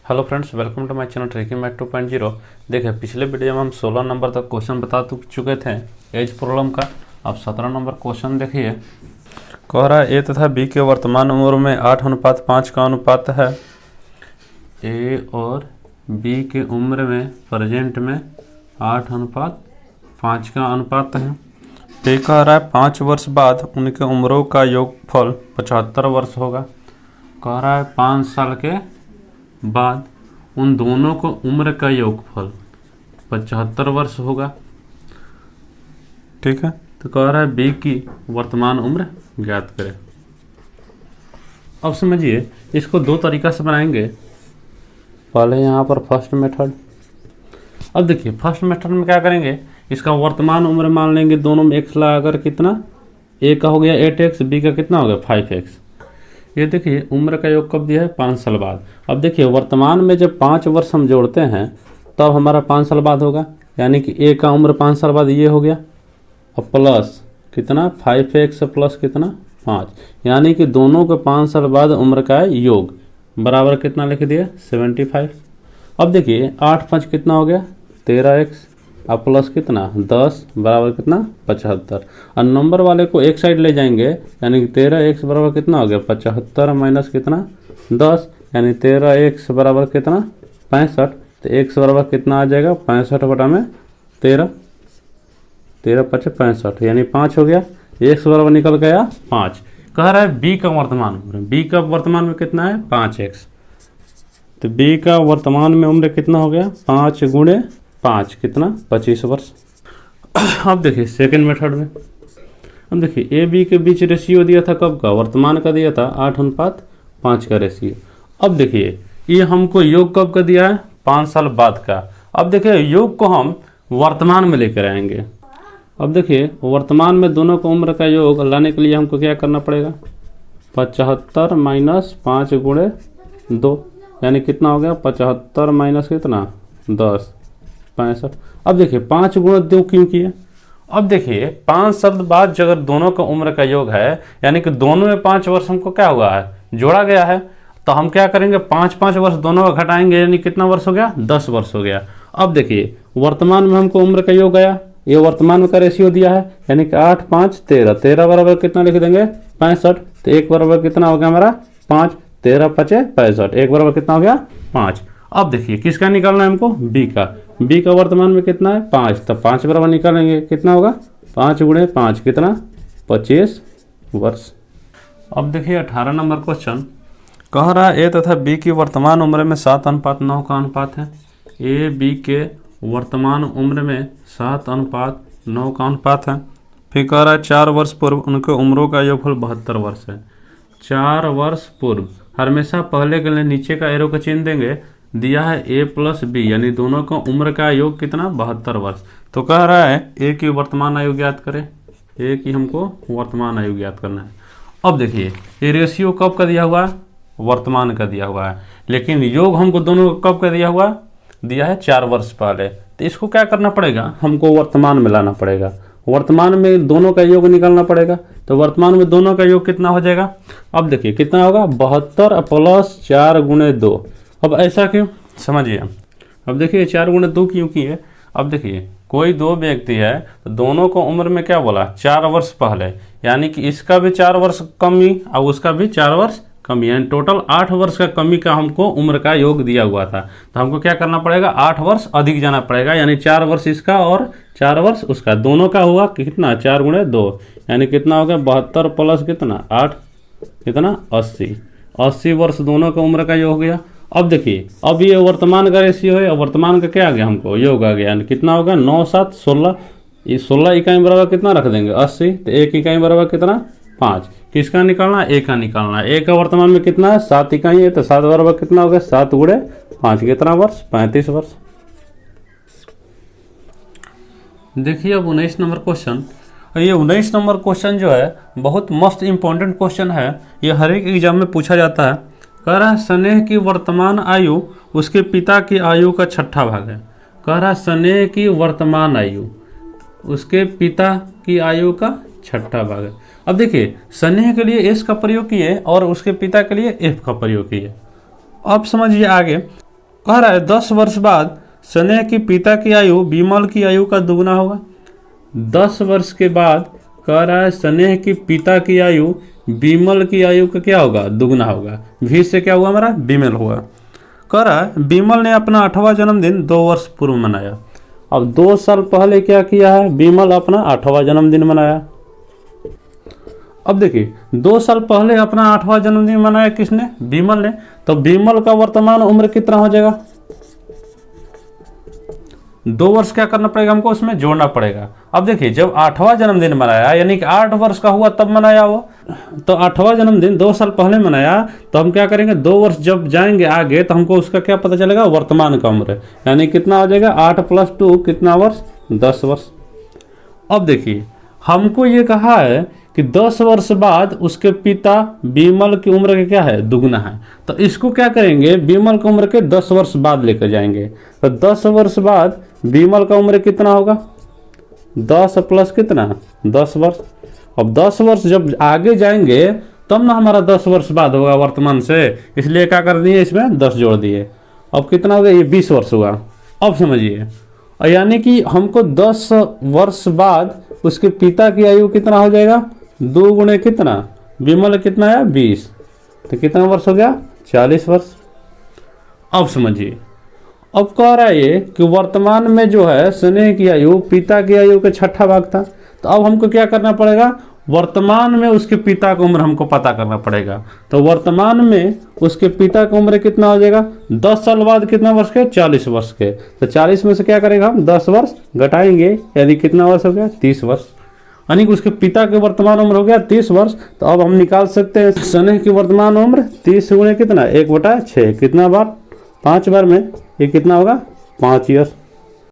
Hello friends, welcome to my channel tricky math 2.0। देखिए, पिछले video में हम 16 नंबर तक क्वेश्चन बता चुके थे एज प्रॉब्लम का। अब 17 नंबर क्वेश्चन देखिए। कह रहा है ए तथा बी के वर्तमान उम्र में 8:5 का अनुपात है। ए और बी के उम्र में प्रेजेंट में 8:5 का अनुपात है। ए कह रहा है 5 वर्ष बाद उनके उम्रों का योगफल 75 वर्ष होगा। कह रहा है 5 साल के बाद उन दोनों को उम्र का योगफल 75 वर्ष होगा। ठीक है, तो कह रहा है बी की वर्तमान उम्र ज्ञात करें। अब समझिए, इसको दो तरीका से बनाएंगे। पहले यहाँ पर फर्स्ट मेथड। अब देखिए, फर्स्ट मेथड में क्या करेंगे, इसका वर्तमान उम्र मान लेंगे। दोनों में x लगाकर कितना, a का हो गया 8x, b का कितना हो गया 5x। ये देखिए, उम्र का योग कब दिया है, 5 साल बाद। अब देखिए, वर्तमान में जब 5 वर्ष हम जोड़ते हैं तब हमारा 5 साल बाद होगा, यानी कि a का उम्र 5 साल बाद ये हो गया। अब प्लस कितना 5x प्लस कितना 5, यानी कि दोनों के 5 साल बाद उम्र का योग बराबर कितना लिख दिया 75। अब देखिए 8×5 कितना हो गया 13x, अब प्लस कितना 10 बराबर कितना 75। और नंबर वाले को एक साइड ले जाएंगे, यानी कि 13x बराबर कितना हो गया 75 माइनस कितना 10, यानी 13x बराबर कितना 65। तो x बराबर कितना आ जाएगा 65/13, 13×5 = 65, यानी 5 हो गया। x बराबर निकल गया 5। कह रहा है b का वर्तमान उम्र, b का वर्तमान में कितना है 5x। तो b का वर्तमान में उम्र कितना हो गया 5 × 5 कितना 25 वर्ष। अब देखिए सेकंड मेथड में, अब देखिए ए बी के बीच रेशियो दिया था कब का, वर्तमान का दिया था 8:5 का रेशियो। अब देखिए ये हमको योग कब का दिया है 5 साल बाद का। अब देखिए योग को हम वर्तमान में लेकर आएंगे। अब देखिए वर्तमान में दोनों को उम्र का योग लाने के लिए हमको क्या करना पड़ेगा, 75 माइनस 5 × 2, यानी कितना हो गया 75 माइनस कितना 10, 65। अब देखिए 5 × 2 क्यों किए। अब देखिए 5 साल बाद अगर दोनों का उम्र का योग है, यानी कि दोनों में 5 वर्ष हमको क्या हुआ है जोड़ा गया है, तो हम क्या करेंगे 5-5 वर्ष दोनों का घटाएंगे, यानी कितना वर्ष हो गया 10 वर्ष हो गया। अब देखिए वर्तमान में हमको उम्र का योग आया, ये वर्तमान में का रेशियो दिया है, यानी कि 8×5 = 13, 13 बराबर कितना लिख देंगे 65। तो 1 बराबर कितना हो गया हमारा 5, 13×5 = 65, 1 बराबर कितना हो गया 5। अब देखिए किसका निकालना है हमको, बी का। बी का वर्तमान में कितना है 5, तो 5 बराबर निकालेंगे कितना होगा 5 × 5 कितना 25 वर्ष। अब देखिए 18 नंबर क्वेश्चन। कह रहा है ए तथा बी की वर्तमान उम्र में 7:9 का अनुपात है। ए बी के वर्तमान उम्र में 7:9 का अनुपात है। फिर कह रहा है 4 वर्ष पूर्व उनके उम्रों का योगफल 72 वर्ष है। 4 वर्ष पूर्व, हमेशा पहले के लिए नीचे का एरो का चिन्ह देंगे। दिया है a + b, यानी दोनों का उम्र का योग कितना 72 वर्ष। तो कह रहा है a की वर्तमान आयु ज्ञात करें। a की हमको वर्तमान आयु ज्ञात करना है। अब देखिए ये रेशियो कब का दिया हुआ है, वर्तमान का दिया हुआ है, लेकिन योग हमको दोनों का कब का दिया हुआ, दिया है 4 वर्ष पहले। तो इसको क्या करना पड़ेगा, हमको वर्तमान में लाना पड़ेगा। वर्तमान में दोनों का योग निकालना पड़ेगा। तो वर्तमान में दोनों का योग कितना हो जाएगा, अब देखिए कितना होगा 72 प्लस 4 × 2। अब ऐसा क्यों, समझिए। अब देखिए 4 × 2 क्यों किए। अब देखिए कोई दो व्यक्ति है, तो दोनों को उम्र में क्या बोला 4 वर्ष पहले, यानी कि इसका भी 4 वर्ष कमी और उसका भी 4 वर्ष कमी, यानी टोटल 8 वर्ष का कमी का हमको उम्र का योग दिया हुआ था। तो हमको क्या करना पड़ेगा 8 वर्ष अधिक जाना पड़ेगा, यानी 4 वर्ष इसका और 4 वर्ष उसका, दोनों का हुआ कितना 4 × 2, यानी कितना हो गया 72 प्लस कितना 8 कितना 80 वर्ष दोनों का उम्र का योग हो गया। अब देखिए अब ये वर्तमान का रेशियो है, और वर्तमान का क्या आ गया हमको योग आ गया, यानी कितना होगा 9 7 16, ये 16 इकाई बराबर कितना रख देंगे 80। तो 1 इकाई बराबर कितना 5। किसका निकालना, a का निकालना है। a का वर्तमान में कितना है 7 इकाई है, तो 7 बराबर कितना हो गया 7 × 5 कितना वर्ष 35 वर्ष। देखिए अब 19 नंबर क्वेश्चन। ये 19 नंबर क्वेश्चन जो है बहुत मस्त इंपॉर्टेंट क्वेश्चन है, ये हर एक एग्जाम में पूछा जाता है। कह रहा है स्नेह की वर्तमान आयु उसके पिता की आयु का 6ठा भाग है। कह रहा है स्नेह की वर्तमान आयु उसके पिता की आयु का 6ठा भाग है। अब देखिए स्नेह के लिए एस का प्रयोग किए और उसके पिता के लिए एफ का प्रयोग किए। अब समझिए आगे, कह रहा है 10 वर्ष बाद स्नेह की पिता की आयु विमल की आयु का दुगना होगा। 10 वर्ष के बाद कह रहा है स्नेह की पिता की आयु विमल की आयु का क्या होगा, दुगना होगा। भी से क्या हुआ हमारा, विमल हुआ। कह रहा है विमल ने अपना 8वां जन्मदिन 2 वर्ष पूर्व मनाया। अब 2 साल पहले क्या किया है, विमल अपना 8वां जन्मदिन मनाया। अब देखिए 2 साल पहले अपना 8वां जन्मदिन मनाया किसने, विमल ने। तो विमल का वर्तमान उम्र कितना हो जाएगा, 2 वर्ष क्या करना पड़ेगा हमको, उसमें जोड़ना पड़ेगा। अब देखिए जब 8वां जन्मदिन मनाया यानी कि 8 वर्ष का हुआ तब मनाया वो, तो 8वां जन्मदिन 2 साल पहले मनाया, तो हम क्या करेंगे 2 वर्ष जब जाएंगे आगे तो हमको उसका क्या पता चलेगा, वर्तमान का उम्र, यानी कितना हो जाएगा 8 + 2 कितना वर्ष, 10 वर्ष। अब देखिए हमको ये कहा है कि 10 वर्ष बाद उसके पिता विमल की उम्र के क्या है, दुगना है। तो इसको क्या करेंगे, विमल की उम्र के 10 वर्ष बाद लेकर जाएंगे। तो 10 वर्ष बाद विमल का उम्र कितना होगा, 10 + कितना, 10 वर्ष। अब 10 वर्ष जब आगे जाएंगे तब ना हमारा 10 वर्ष बाद होगा वर्तमान से, इसलिए क्या कर दिए, इसमें 10 जोड़ दिए। अब कितना हो गया, ये 20 वर्ष हुआ। अब समझिए यानी कि हमको 10 वर्ष बाद उसके पिता की आयु कितना हो जाएगा, 2 गुणे कितना, विमल कितना है 20, तो कितना वर्ष हो गया, 40 वर्ष। अब समझिए अब कह रहा है ये कि वर्तमान में जो है स्नेह की आयु पिता की आयु के 6ठा भाग था। तो अब हमको क्या करना पड़ेगा, वर्तमान में उसके पिता की उम्र हमको पता करना पड़ेगा। तो वर्तमान में उसके पिता की उम्र कितना हो जाएगा, 10 साल बाद कितना वर्ष के, 40 वर्ष के। तो 40 में से क्या करेगा हम 10 वर्ष घटाएंगे, यानी कितना वर्ष हो गया, 30 वर्ष। यानी कि उसके पिता की वर्तमान उम्र हो गया 30 वर्ष। तो अब हम निकाल सकते हैं स्नेह की वर्तमान उम्र 30 गुणे कितना, 1/6, कितना बार, 5 बार में ये कितना होगा, 5 ईयर।